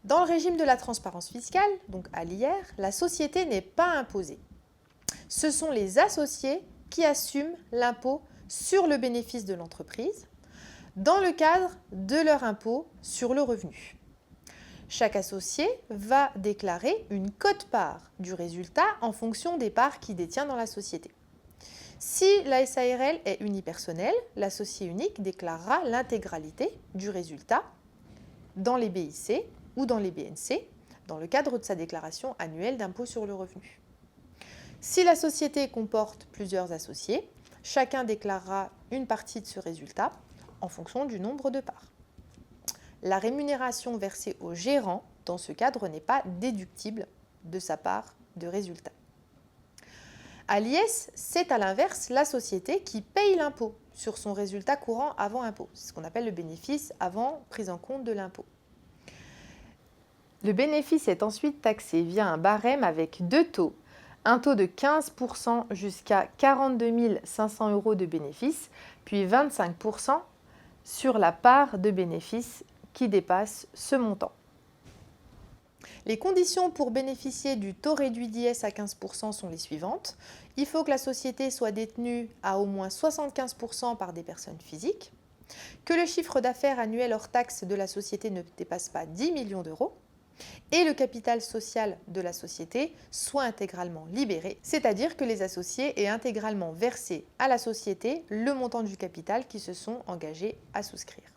Dans le régime de la transparence fiscale, donc à l'IR, la société n'est pas imposée. Ce sont les associés qui assument l'impôt sur le bénéfice de l'entreprise dans le cadre de leur impôt sur le revenu. Chaque associé va déclarer une quote-part du résultat en fonction des parts qu'il détient dans la société. Si la SARL est unipersonnelle, l'associé unique déclarera l'intégralité du résultat dans les BIC ou dans les BNC, dans le cadre de sa déclaration annuelle d'impôt sur le revenu. Si la société comporte plusieurs associés, chacun déclarera une partie de ce résultat en fonction du nombre de parts. La rémunération versée au gérant, dans ce cadre, n'est pas déductible de sa part de résultat. À l'IS, c'est à l'inverse la société qui paye l'impôt sur son résultat courant avant impôt. C'est ce qu'on appelle le bénéfice avant prise en compte de l'impôt. Le bénéfice est ensuite taxé via un barème avec 2 taux. Un taux de 15% jusqu'à 42 500 € de bénéfice, puis 25% sur la part de bénéfice qui dépasse ce montant. Les conditions pour bénéficier du taux réduit d'IS à 15% sont les suivantes. Il faut que la société soit détenue à au moins 75% par des personnes physiques, que le chiffre d'affaires annuel hors taxe de la société ne dépasse pas 10 millions d'euros et le capital social de la société soit intégralement libéré, c'est-à-dire que les associés aient intégralement versé à la société le montant du capital qu'ils se sont engagés à souscrire.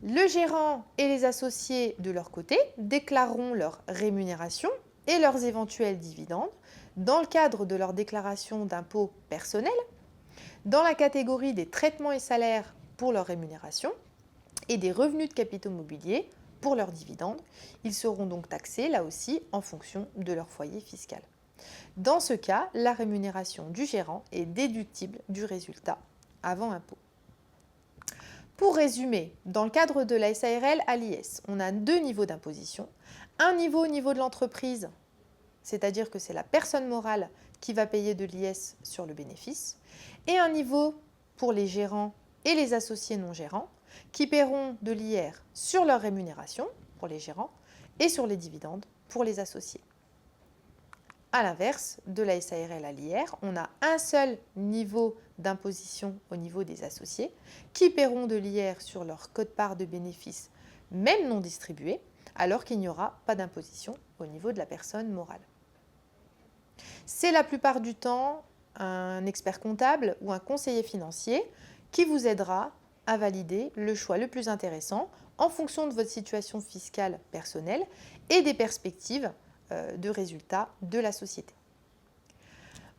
Le gérant et les associés, de leur côté, déclareront leur rémunération et leurs éventuels dividendes dans le cadre de leur déclaration d'impôt personnel, dans la catégorie des traitements et salaires pour leur rémunération et des revenus de capitaux mobiliers pour leurs dividendes. Ils seront donc taxés, là aussi, en fonction de leur foyer fiscal. Dans ce cas, la rémunération du gérant est déductible du résultat avant impôt. Pour résumer, dans le cadre de la SARL à l'IS, on a deux niveaux d'imposition. Un niveau au niveau de l'entreprise, c'est-à-dire que c'est la personne morale qui va payer de l'IS sur le bénéfice, et un niveau pour les gérants et les associés non gérants, qui paieront de l'IR sur leur rémunération, pour les gérants, et sur les dividendes, pour les associés. A l'inverse, de la SARL à l'IR, on a un seul niveau d'imposition au niveau des associés, qui paieront de l'IR sur leur quote-part de bénéfices, même non distribués, alors qu'il n'y aura pas d'imposition au niveau de la personne morale. C'est la plupart du temps un expert comptable ou un conseiller financier qui vous aidera à valider le choix le plus intéressant en fonction de votre situation fiscale personnelle et des perspectives de résultats de la société.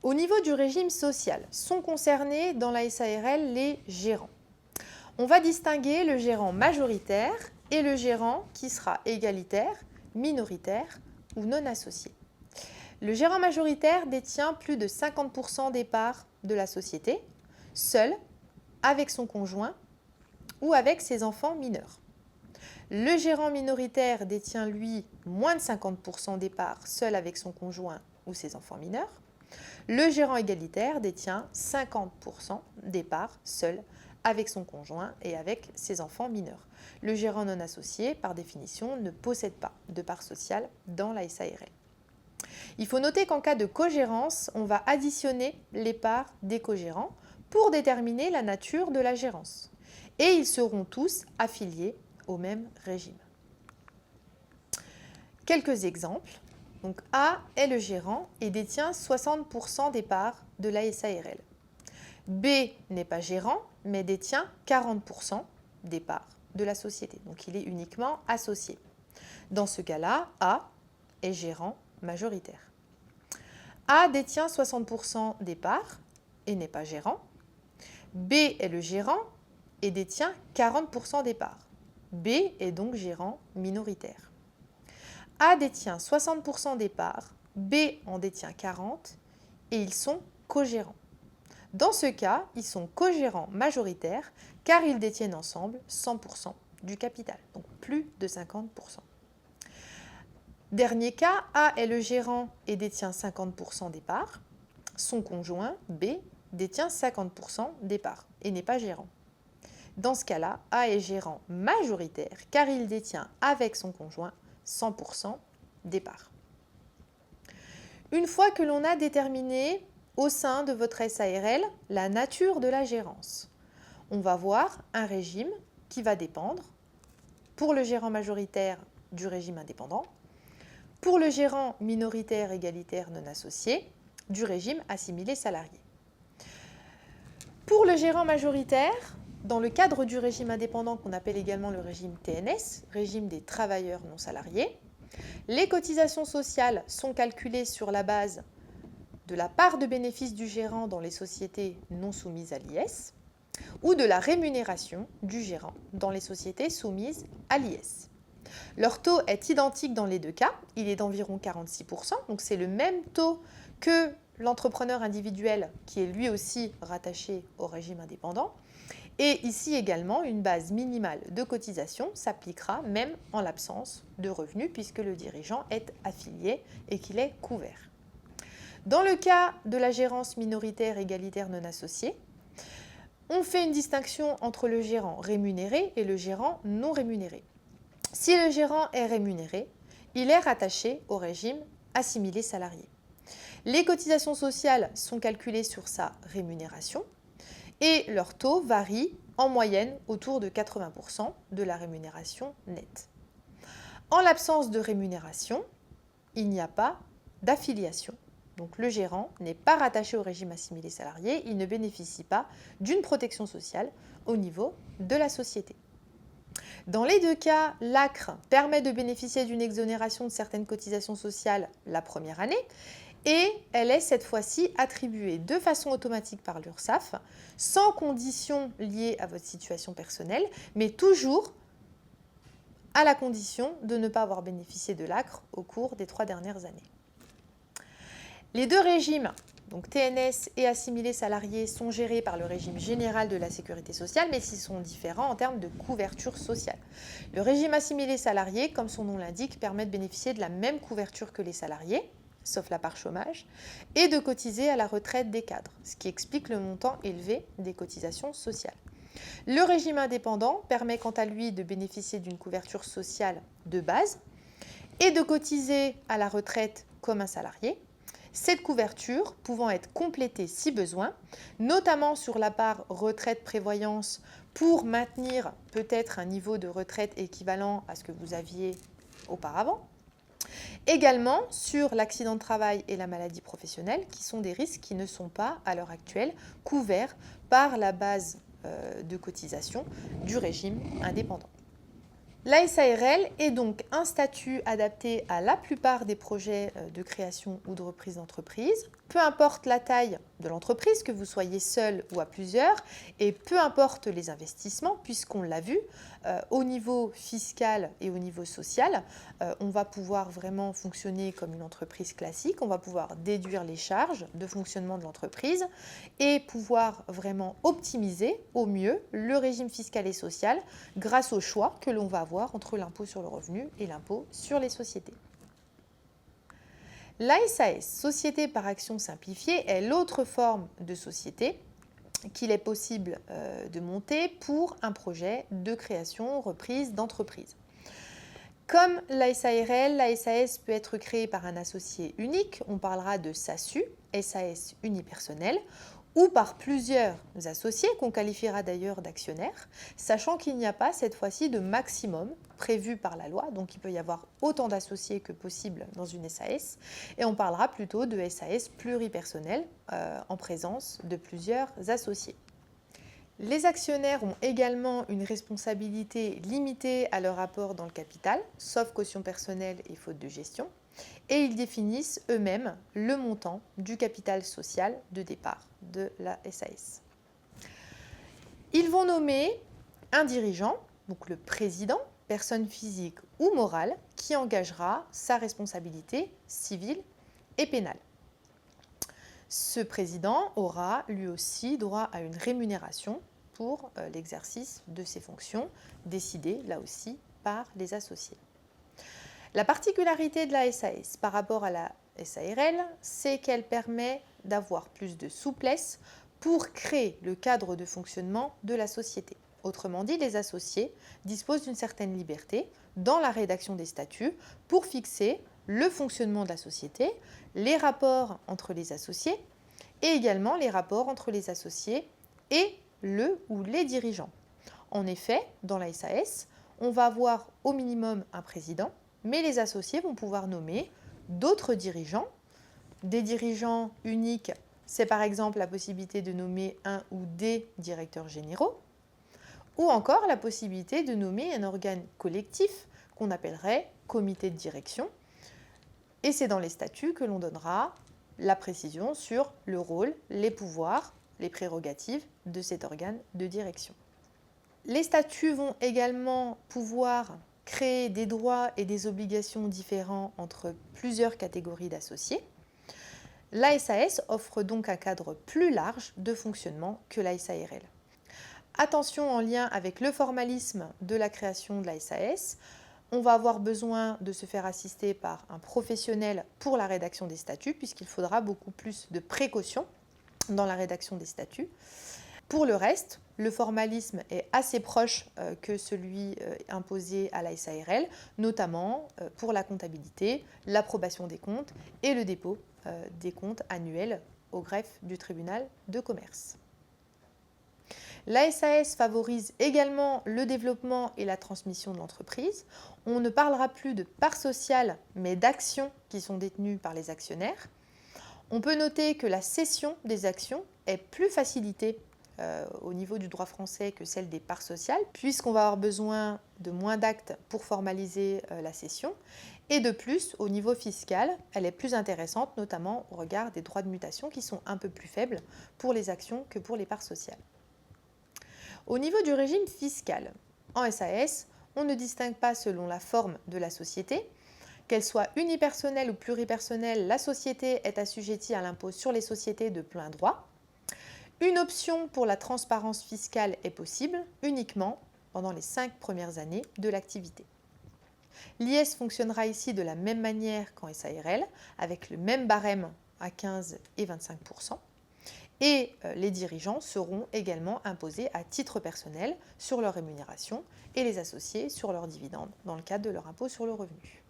Au niveau du régime social, sont concernés dans la SARL les gérants. On va distinguer le gérant majoritaire et le gérant qui sera égalitaire, minoritaire ou non associé. Le gérant majoritaire détient plus de 50% des parts de la société, seul, avec son conjoint ou avec ses enfants mineurs. Le gérant minoritaire détient, lui, moins de 50% des parts, seul avec son conjoint ou ses enfants mineurs. Le gérant égalitaire détient 50% des parts, seul, avec son conjoint et avec ses enfants mineurs. Le gérant non associé, par définition, ne possède pas de part sociale dans la SARL. Il faut noter qu'en cas de cogérance, on va additionner les parts des cogérants pour déterminer la nature de la gérance. Et ils seront tous affiliés au même régime. Quelques exemples. Donc A est le gérant et détient 60% des parts de la SARL. B n'est pas gérant, mais détient 40% des parts de la société. Donc il est uniquement associé. Dans ce cas-là, A est gérant majoritaire. A détient 60% des parts et n'est pas gérant. B est le gérant et détient 40% des parts. B est donc gérant minoritaire. A détient 60% des parts, B en détient 40% et ils sont cogérants. Dans ce cas, ils sont cogérants majoritaires car ils détiennent ensemble 100% du capital, donc plus de 50%. Dernier cas, A est le gérant et détient 50% des parts. Son conjoint, B, détient 50% des parts et n'est pas gérant. Dans ce cas-là, A est gérant majoritaire car il détient avec son conjoint 100% des parts. Une fois que l'on a déterminé au sein de votre SARL la nature de la gérance, on va voir un régime qui va dépendre pour le gérant majoritaire du régime indépendant, pour le gérant minoritaire égalitaire non associé du régime assimilé salarié. Pour le gérant majoritaire, dans le cadre du régime indépendant qu'on appelle également le régime TNS, régime des travailleurs non salariés, les cotisations sociales sont calculées sur la base de la part de bénéfice du gérant dans les sociétés non soumises à l'IS ou de la rémunération du gérant dans les sociétés soumises à l'IS. Leur taux est identique dans les deux cas, il est d'environ 46%, donc c'est le même taux que l'entrepreneur individuel qui est lui aussi rattaché au régime indépendant. Et ici également, une base minimale de cotisation s'appliquera même en l'absence de revenus puisque le dirigeant est affilié et qu'il est couvert. Dans le cas de la gérance minoritaire égalitaire non associée, on fait une distinction entre le gérant rémunéré et le gérant non rémunéré. Si le gérant est rémunéré, il est rattaché au régime assimilé salarié. Les cotisations sociales sont calculées sur sa rémunération et leur taux varie en moyenne autour de 80% de la rémunération nette. En l'absence de rémunération, il n'y a pas d'affiliation. Donc le gérant n'est pas rattaché au régime assimilé salarié, il ne bénéficie pas d'une protection sociale au niveau de la société. Dans les deux cas, l'ACRE permet de bénéficier d'une exonération de certaines cotisations sociales la première année et elle est cette fois-ci attribuée de façon automatique par l'URSSAF, sans conditions liées à votre situation personnelle, mais toujours à la condition de ne pas avoir bénéficié de l'ACRE au cours des 3 dernières années. Les deux régimes, donc TNS et assimilés salariés, sont gérés par le régime général de la sécurité sociale, mais ils sont différents en termes de couverture sociale. Le régime assimilé salarié, comme son nom l'indique, permet de bénéficier de la même couverture que les salariés, sauf la part chômage, et de cotiser à la retraite des cadres, ce qui explique le montant élevé des cotisations sociales. Le régime indépendant permet quant à lui de bénéficier d'une couverture sociale de base et de cotiser à la retraite comme un salarié, cette couverture pouvant être complétée si besoin, notamment sur la part retraite-prévoyance pour maintenir peut-être un niveau de retraite équivalent à ce que vous aviez auparavant. Également sur l'accident de travail et la maladie professionnelle, qui sont des risques qui ne sont pas, à l'heure actuelle, couverts par la base de cotisation du régime indépendant. La SARL est donc un statut adapté à la plupart des projets de création ou de reprise d'entreprise, peu importe la taille de l'entreprise, que vous soyez seul ou à plusieurs, et peu importe les investissements, puisqu'on l'a vu, au niveau fiscal et au niveau social, on va pouvoir vraiment fonctionner comme une entreprise classique, on va pouvoir déduire les charges de fonctionnement de l'entreprise et pouvoir vraiment optimiser au mieux le régime fiscal et social grâce au choix que l'on va avoir entre l'impôt sur le revenu et l'impôt sur les sociétés. La SAS, Société par action simplifiée, est l'autre forme de société qu'il est possible de monter pour un projet de création, reprise d'entreprise. Comme la SARL, la SAS peut être créée par un associé unique, on parlera de SASU, SAS unipersonnel, ou par plusieurs associés, qu'on qualifiera d'ailleurs d'actionnaires, sachant qu'il n'y a pas cette fois-ci de maximum prévu par la loi, donc il peut y avoir autant d'associés que possible dans une SAS, et on parlera plutôt de SAS pluripersonnel en présence de plusieurs associés. Les actionnaires ont également une responsabilité limitée à leur apport dans le capital, sauf caution personnelle et faute de gestion, et ils définissent eux-mêmes le montant du capital social de départ de la SAS. Ils vont nommer un dirigeant, donc le président, personne physique ou morale, qui engagera sa responsabilité civile et pénale. Ce président aura lui aussi droit à une rémunération pour l'exercice de ses fonctions, décidée là aussi par les associés. La particularité de la SAS par rapport à la SARL, c'est qu'elle permet d'avoir plus de souplesse pour créer le cadre de fonctionnement de la société. Autrement dit, les associés disposent d'une certaine liberté dans la rédaction des statuts pour fixer le fonctionnement de la société, les rapports entre les associés et également les rapports entre les associés et le ou les dirigeants. En effet, dans la SAS, on va avoir au minimum un président, mais les associés vont pouvoir nommer d'autres dirigeants. Des dirigeants uniques, c'est par exemple la possibilité de nommer un ou des directeurs généraux, ou encore la possibilité de nommer un organe collectif qu'on appellerait comité de direction. Et c'est dans les statuts que l'on donnera la précision sur le rôle, les pouvoirs, les prérogatives de cet organe de direction. Les statuts vont également pouvoir créer des droits et des obligations différents entre plusieurs catégories d'associés. La SAS offre donc un cadre plus large de fonctionnement que la SARL. Attention, en lien avec le formalisme de la création de la SAS, on va avoir besoin de se faire assister par un professionnel pour la rédaction des statuts, puisqu'il faudra beaucoup plus de précautions dans la rédaction des statuts. Pour le reste, le formalisme est assez proche que celui imposé à la SARL, notamment pour la comptabilité, l'approbation des comptes et le dépôt des comptes annuels au greffe du tribunal de commerce. La SAS favorise également le développement et la transmission de l'entreprise. On ne parlera plus de parts sociales, mais d'actions qui sont détenues par les actionnaires. On peut noter que la cession des actions est plus facilitée au niveau du droit français que celle des parts sociales, puisqu'on va avoir besoin de moins d'actes pour formaliser la cession. Et de plus, au niveau fiscal, elle est plus intéressante, notamment au regard des droits de mutation qui sont un peu plus faibles pour les actions que pour les parts sociales. Au niveau du régime fiscal, en SAS, on ne distingue pas selon la forme de la société. Qu'elle soit unipersonnelle ou pluripersonnelle, la société est assujettie à l'impôt sur les sociétés de plein droit. Une option pour la transparence fiscale est possible uniquement pendant les 5 premières années de l'activité. L'IS fonctionnera ici de la même manière qu'en SARL, avec le même barème à 15 et 25%. Et les dirigeants seront également imposés à titre personnel sur leur rémunération et les associés sur leurs dividendes dans le cadre de leur impôt sur le revenu.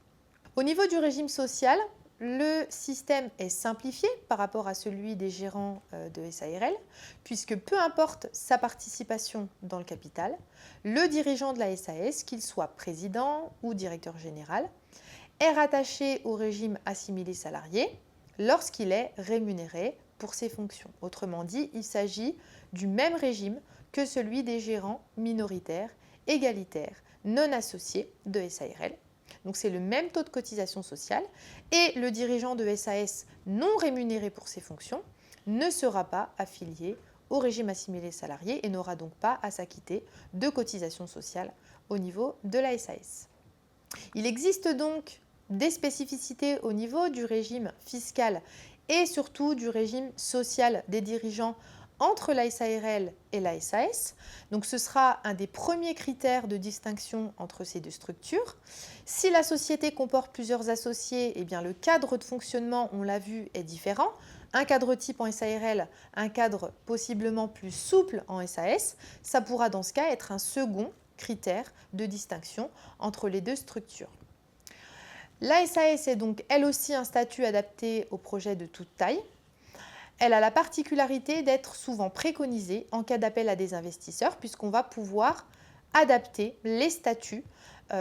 Au niveau du régime social, le système est simplifié par rapport à celui des gérants de SARL, puisque peu importe sa participation dans le capital, le dirigeant de la SAS, qu'il soit président ou directeur général, est rattaché au régime assimilé salarié lorsqu'il est rémunéré pour ses fonctions. Autrement dit, il s'agit du même régime que celui des gérants minoritaires, égalitaires, non associés de SARL. Donc c'est le même taux de cotisation sociale et le dirigeant de SAS non rémunéré pour ses fonctions ne sera pas affilié au régime assimilé salarié et n'aura donc pas à s'acquitter de cotisation sociale au niveau de la SAS. Il existe donc des spécificités au niveau du régime fiscal et surtout du régime social des dirigeants entre la SARL et la SAS. Donc ce sera un des premiers critères de distinction entre ces deux structures. Si la société comporte plusieurs associés, eh bien le cadre de fonctionnement, on l'a vu, est différent. Un cadre type en SARL, un cadre possiblement plus souple en SAS, ça pourra dans ce cas être un second critère de distinction entre les deux structures. La SAS est donc elle aussi un statut adapté aux projets de toute taille. Elle a la particularité d'être souvent préconisée en cas d'appel à des investisseurs puisqu'on va pouvoir adapter les statuts,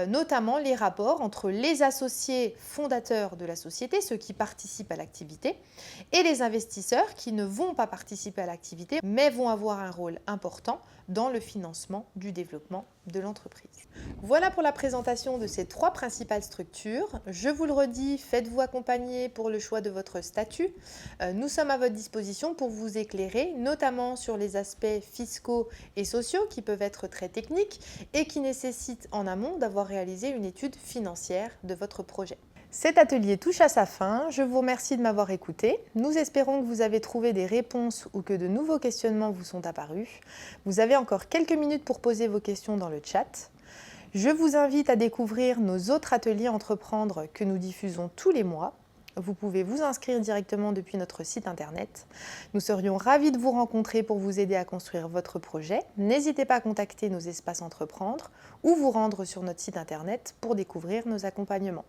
notamment les rapports entre les associés fondateurs de la société, ceux qui participent à l'activité, et les investisseurs qui ne vont pas participer à l'activité mais vont avoir un rôle important dans le financement du développement de l'entreprise. Voilà pour la présentation de ces 3 principales structures. Je vous le redis, faites-vous accompagner pour le choix de votre statut. Nous sommes à votre disposition pour vous éclairer, notamment sur les aspects fiscaux et sociaux qui peuvent être très techniques et qui nécessitent en amont d'avoir réalisé une étude financière de votre projet. Cet atelier touche à sa fin. Je vous remercie de m'avoir écouté. Nous espérons que vous avez trouvé des réponses ou que de nouveaux questionnements vous sont apparus. Vous avez encore quelques minutes pour poser vos questions dans le chat. Je vous invite à découvrir nos autres ateliers Entreprendre que nous diffusons tous les mois. Vous pouvez vous inscrire directement depuis notre site internet. Nous serions ravis de vous rencontrer pour vous aider à construire votre projet. N'hésitez pas à contacter nos espaces Entreprendre ou vous rendre sur notre site internet pour découvrir nos accompagnements.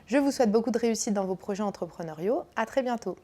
Je vous souhaite beaucoup de réussite dans vos projets entrepreneuriaux. À très bientôt.